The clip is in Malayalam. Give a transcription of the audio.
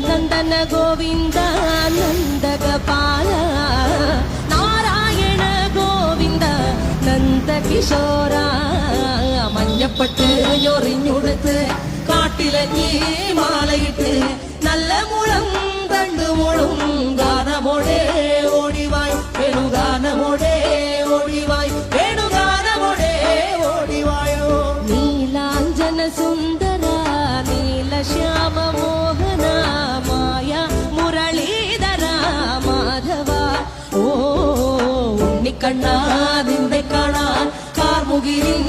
നന്ദന ഗോവിന്ദ നന്ദഗപാല നാരായണ ഗോവിന്ദ നന്ദകിശോര മഞ്ഞപ്പെട്ട് ഞൊറിഞ്ഞുടുത്ത് കാട്ടിലഞ്ഞി മാലയിട്ട് നല്ല മുളം തണ്ടുമുളും ഗാനമോടെ ഓടിവായ് വേണുഗാനമോടെ ഓടിവായ് വേണുഗാനമോടെ ഓടിവായോ നീലാഞ്ജന സുന്ദര നീലശ്യാമ മോഹന മായ മുരളീധര മാധവ ഓ ഉണ്ണിക്കണ്ണാ നിന്നെ കാണാൻ കാർമുകിലിൻ